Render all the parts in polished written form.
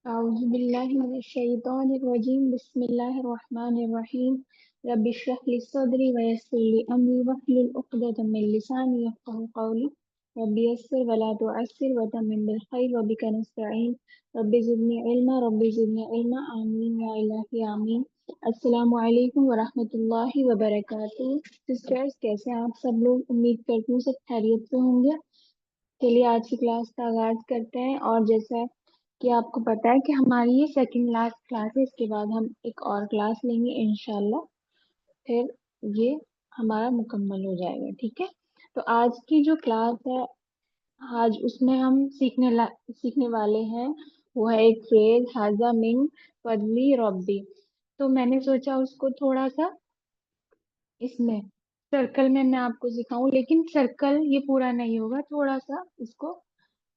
औज़ुबिल्लाहिमिनश्शैतानिर्रजीम बिस्मिल्लाहिर्रहमानिर्रहीम रब्बि इश्रह ली सदरी व यस्सिर ली अमरी वहलुल उक़दतम मिन लिसानी यफ़क़हू क़ौली रब्बि यस्सिर व ला तुअस्सिर व तम्मिम बिल खैर व बिका नस्तईन रब्बि ज़िदनी इल्मा आमीन या इलाही आमीन। अस्सलामु अलैकुम व रहमतुल्लाहि व बरकातुहू। सिस्टर्स, कैसे हैं आप सब लोग? उम्मीद करती हूँ सब खैरियत से होंगे। चलिए आज की क्लास का आगाज करते हैं। और जैसा कि आपको पता है कि हमारी ये सेकंड लास्ट क्लास है, इसके बाद हम एक और क्लास लेंगे इंशाल्लाह। फिर ये हमारा मुकम्मल हो जाएगा, ठीक है। तो आज की जो क्लास है, आज उसमें हम सीखने वाले हैं, वो है एक फ्रेज हाजा मिन फजली रब्बी। तो मैंने सोचा उसको थोड़ा सा इसमें सर्कल में मैं आपको सिखाऊं, लेकिन सर्कल ये पूरा नहीं होगा, थोड़ा सा इसको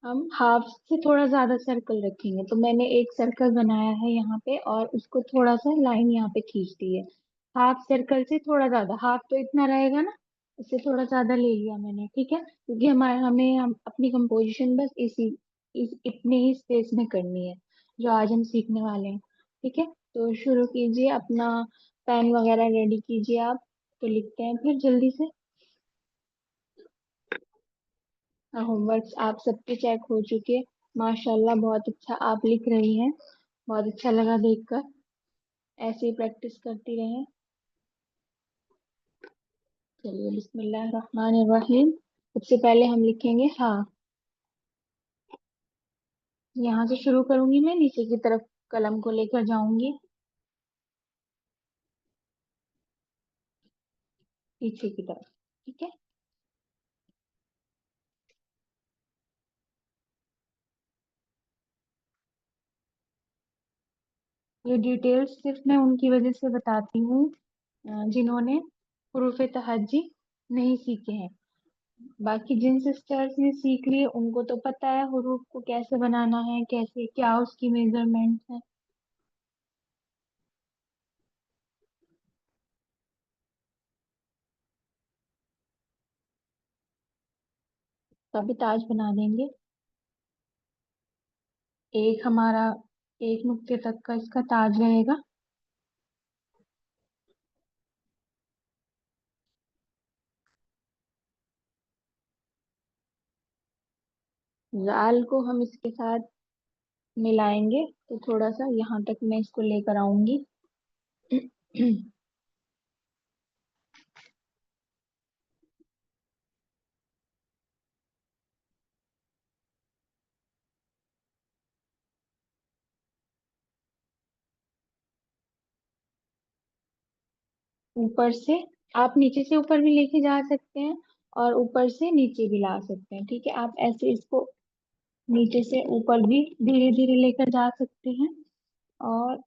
हम हाफ से थोड़ा ज्यादा सर्कल रखेंगे। तो मैंने एक सर्कल बनाया है यहाँ पे और उसको थोड़ा सा लाइन यहाँ पे खींच दी है। हाफ सर्कल से थोड़ा ज्यादा, हाफ तो इतना रहेगा ना, इससे थोड़ा ज्यादा ले लिया मैंने, ठीक है, क्योंकि हम अपनी कंपोजिशन बस इतने ही स्पेस में करनी है जो आज हम सीखने वाले हैं, ठीक है। तो शुरू कीजिए, अपना पेन वगैरह रेडी कीजिए आप। तो लिखते हैं फिर जल्दी से। होमवर्क आप सबके चेक हो चुके। माशाल्लाह, बहुत अच्छा आप लिख रही हैं, बहुत अच्छा लगा देखकर। ऐसे ही प्रैक्टिस करती रहें। चलिए, बिस्मिल्लाह रहमान रहीम। सबसे पहले हम लिखेंगे हाँ। यहाँ से शुरू करूंगी, मैं नीचे की तरफ कलम को लेकर जाऊंगी, पीछे की तरफ, ठीक है। ये डिटेल्स सिर्फ मैं उनकी वजह से बताती हूँ जिन्होंने हुरूफ तहज्जी नहीं सीखे हैं। बाकी जिन सिस्टर्स ने सीख लिए उनको तो पता है हुरूफ को कैसे बनाना है, कैसे क्या उसकी मेजरमेंट है। तो अभी ताज बना देंगे। एक हमारा एक नुक्ते तक का इसका ताज रहेगा। जाल को हम इसके साथ मिलाएंगे, तो थोड़ा सा यहाँ तक मैं इसको लेकर आऊंगी। ऊपर से आप नीचे से ऊपर भी लेके जा सकते हैं और ऊपर से नीचे भी ला सकते हैं, ठीक है। आप ऐसे इसको नीचे से ऊपर भी धीरे धीरे लेकर जा सकते हैं। और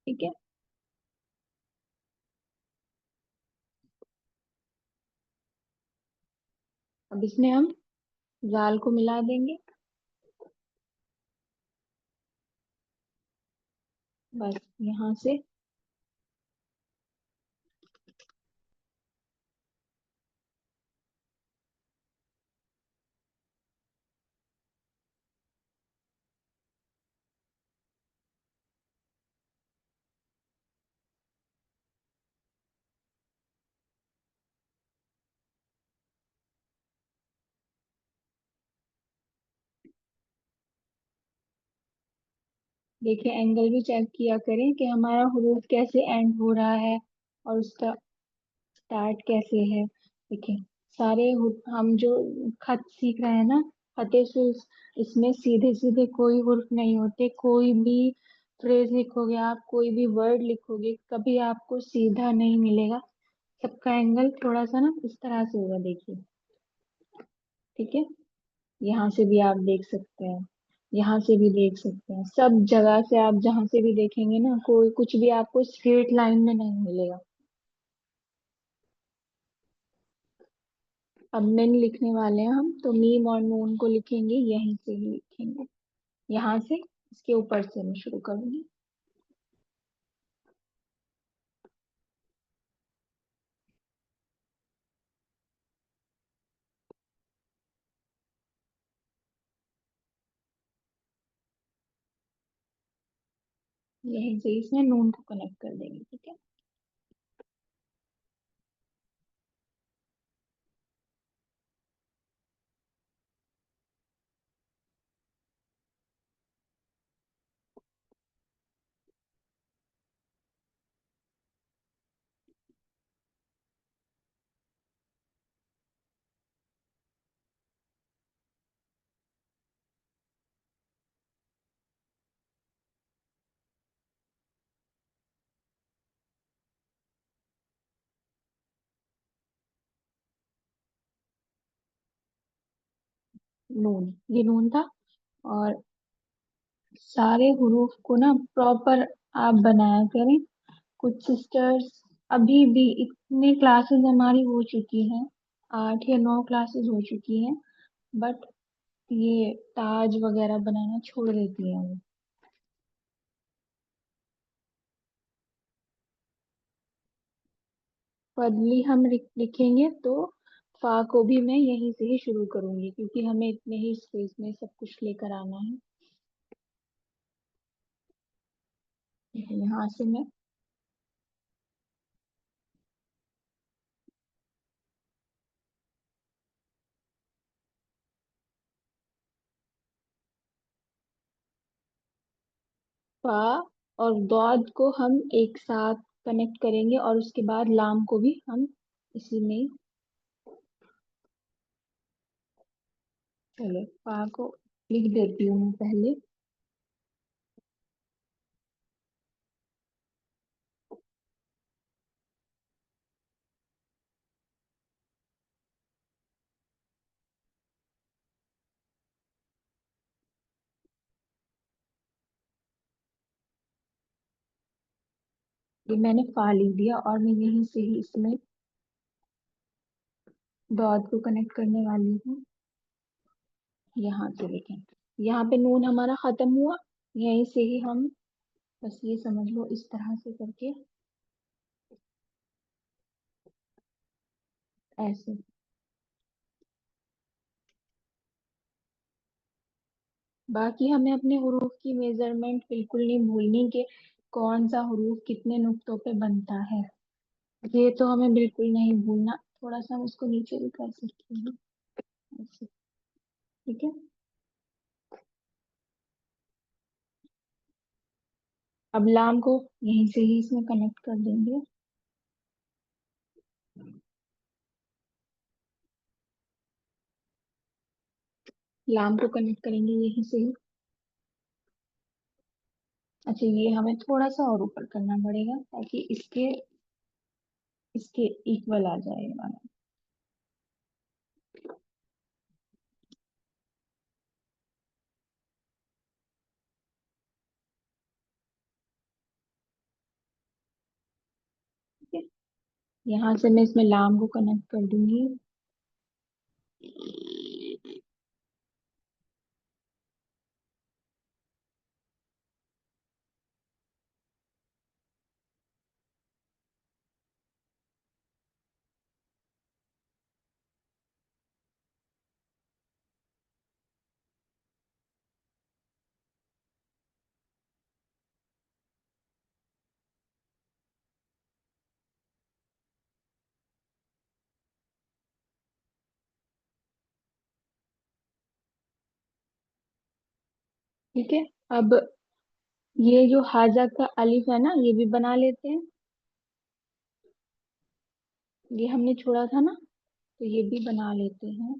ठीक है, अब इसमें हम जाल को मिला देंगे, बस यहाँ से। देखिए, एंगल भी चेक किया करें कि हमारा हुरूफ कैसे एंड हो रहा है और उसका स्टार्ट कैसे है। देखिए, हम जो खत सीख रहे हैं ना, खते से इसमें सीधे सीधे कोई हुर्फ नहीं होते। कोई भी फ्रेज लिखोगे आप, कोई भी वर्ड लिखोगे, कभी आपको सीधा नहीं मिलेगा। सबका एंगल थोड़ा सा ना इस तरह से होगा, देखिए, ठीक है। यहाँ से भी आप देख सकते हैं, यहाँ से भी देख सकते हैं, सब जगह से आप जहाँ से भी देखेंगे ना, कोई कुछ भी आपको स्ट्रेट लाइन में नहीं मिलेगा। अब मिन लिखने वाले हैं हम, तो मीम और नून को लिखेंगे यहीं से ही लिखेंगे, यहाँ से। इसके ऊपर से मैं शुरू करूंगी। यहीं से इसमें नून को कनेक्ट कर देंगे, ठीक है। नून, ये नून था। और सारे हुरूफ को ना प्रॉपर आप बनाया करें। कुछ सिस्टर्स, अभी भी इतने क्लासेस हमारी हो चुकी हैं, 8 या 9 क्लासेस हो चुकी हैं, बट ये ताज वगैरह बनाना छोड़ देती है वो। फजली हम लिखेंगे तो फा को भी मैं यहीं से ही शुरू करूंगी, क्योंकि हमें इतने ही स्पेस में सब कुछ लेकर आना है। यहाँ से मैं फा और दौद को हम एक साथ कनेक्ट करेंगे, और उसके बाद लाम को भी हम इसी में। चलो फा को लिख देती हूँ मैं पहले। ये मैंने फा लिख दिया, और मैं यहीं से ही इसमें दौद को कनेक्ट करने वाली हूँ। यहाँ से देखें, यहाँ पे नून हमारा खत्म हुआ। यहीं से ही हम, बस ये समझ लो इस तरह से करके, ऐसे। बाकी हमें अपने हुरूफ की मेजरमेंट बिल्कुल नहीं भूलनी कि कौन सा हुरूफ कितने नुक्तों पे बनता है। ये तो हमें बिल्कुल नहीं भूलना। थोड़ा सा हम इसको नीचे भी कर सकते हैं, ऐसे, ठीक है। अब लाम को यहीं से ही इसमें कनेक्ट कर देंगे। लाम को कनेक्ट करेंगे यहीं से ही। अच्छा, ये हमें थोड़ा सा और ऊपर करना पड़ेगा, ताकि इसके इसके इक्वल आ जाए हमारा। ठीक है, यहाँ से मैं इसमें लाम को कनेक्ट कर दूंगी। ठीक है। अब ये जो हाजा का अलिफ है ना, ये भी बना लेते हैं। ये हमने छोड़ा था ना, तो ये भी बना लेते हैं।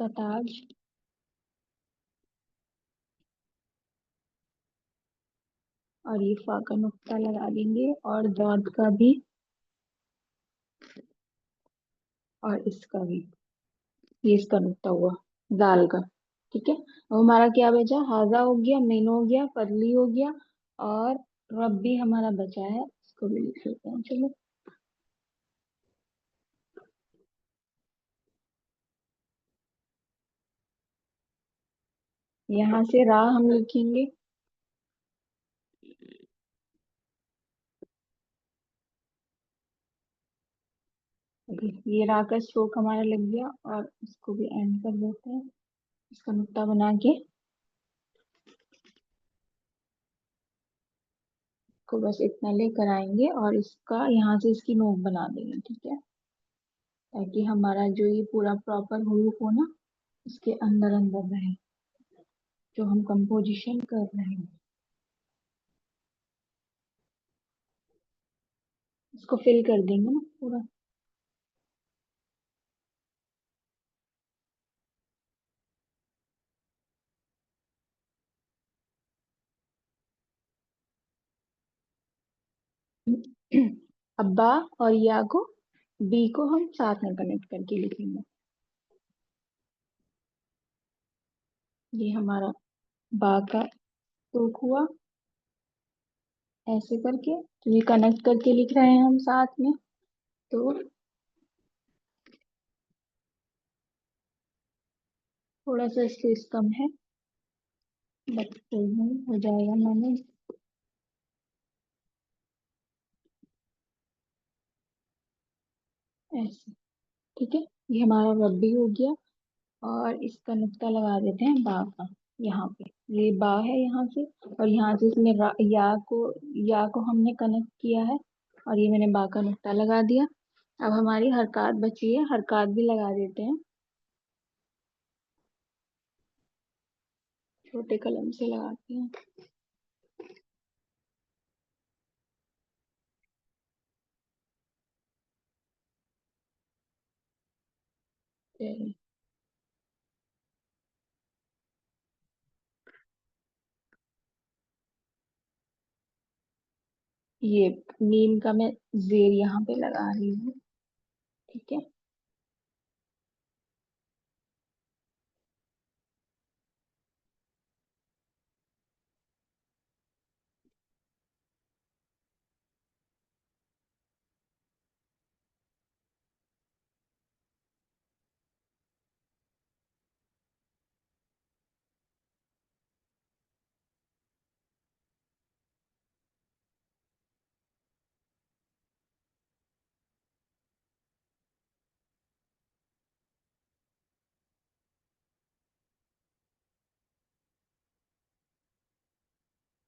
सताज, और ये फा का नुक्ता लगा देंगे, और दौद का भी, और इसका भी। ये इसका नुक्ता हुआ, दाल का। ठीक है, अब हमारा क्या बचा? हाजा हो गया, मीन हो गया, फजली हो गया, और रब्बी हमारा बचा है, इसको भी लिख लेते हैं। चलो, यहाँ से रा हम लिखेंगे। ये रा का स्ट्रोक हमारा लग गया और इसको भी एंड कर देते हैं इसका नुक्ता बना के। को बस इतना लेकर आएंगे और इसका यहाँ से इसकी नोक बना देंगे, ठीक है, ताकि हमारा जो ये पूरा प्रॉपर हुरूफ हो ना इसके अंदर अंदर रहे जो हम कंपोजिशन कर रहे हैं। इसको फिल कर देंगे ना पूरा। अब बा और या को, बी को हम साथ में कनेक्ट करके लिखेंगे। ये हमारा बा का स्ट्रोक हुआ ऐसे करके, तो ये कनेक्ट करके लिख रहे हैं हम साथ में। तो थोड़ा सा स्पेस कम है, बट कोई नहीं, हो जाएगा मैंने। ऐसे, ठीक है, ये हमारा रब्बी हो गया। और इसका नुक्ता लगा देते हैं बा का, यहाँ पे ये बा है यहाँ से, और यहाँ से इसमें या को हमने कनेक्ट किया है, और ये मैंने बा का नुक्ता लगा दिया। अब हमारी हरकत बची है, हरकत भी लगा देते हैं, छोटे कलम से लगाते हैं। फिर ये नीम का मैं जेर यहाँ पे लगा रही हूँ, ठीक है।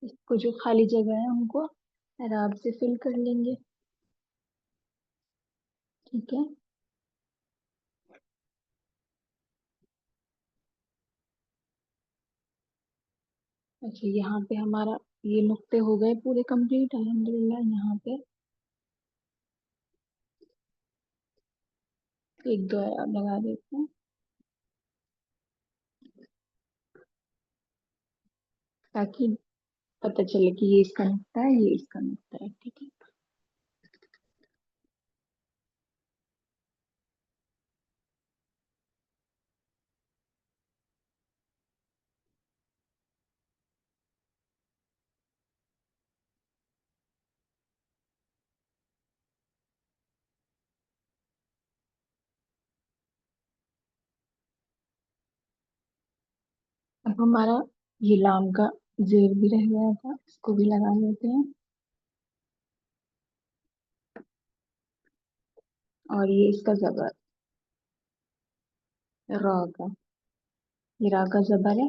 इसको जो खाली जगह है उनको आराम से फिल कर लेंगे, ठीक है। अच्छा, यहाँ पे हमारा ये नुक्ते हो गए पूरे कंप्लीट अल्हम्दुलिल्लाह। यहाँ पे एक दो और लगा देते हैं, ताकि पता चले कि ये इसका नुक्ता है, ये इसका नुक्ता है, ठीक है। अब हमारा ये लाम का जेर भी रह गया था, इसको भी लगा लेते हैं। और ये इसका जबर, रा का, ये रा का जबर है,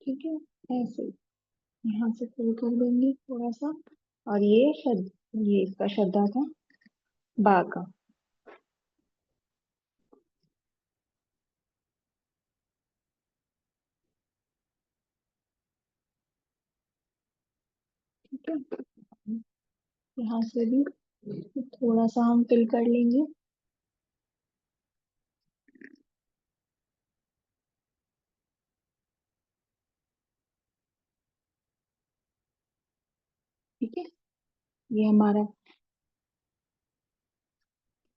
ठीक है। ऐसे यहाँ से फिल कर देंगे थोड़ा सा। और ये इसका शब्दा था, बा का, ठीक है। यहाँ से भी थोड़ा सा हम फिल कर लेंगे, ठीक है। ये हमारा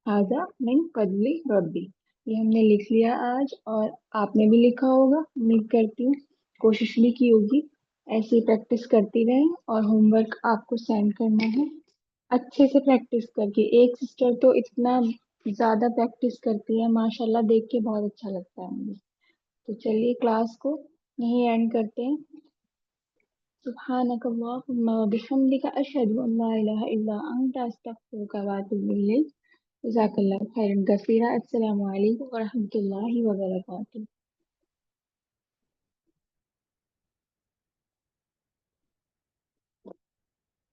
हाजा मिन फजली रब्बी, ये हमने लिख लिया आज, और आपने भी लिखा होगा उम्मीद करती हूँ, कोशिश भी की होगी। ऐसे ही प्रैक्टिस करती रहें, और होमवर्क आपको सेंड करना है अच्छे से प्रैक्टिस करके। एक सिस्टर तो इतना ज्यादा प्रैक्टिस करती है माशाल्लाह, देख के बहुत अच्छा लगता है मुझे। तो चलिए क्लास को यहीं एंड करते हैं। सुब्हानक अल्लाहुम्मा व बिहम्दिका अशहदु अन ला इलाहा इल्ला अंता अस्तगफिरुका व अतूबु इलैक। जज़ाकल्लाहु खैरन कसीरा। अस्सलामु अलैकुम व रहमतुल्लाहि व बरकातुहू।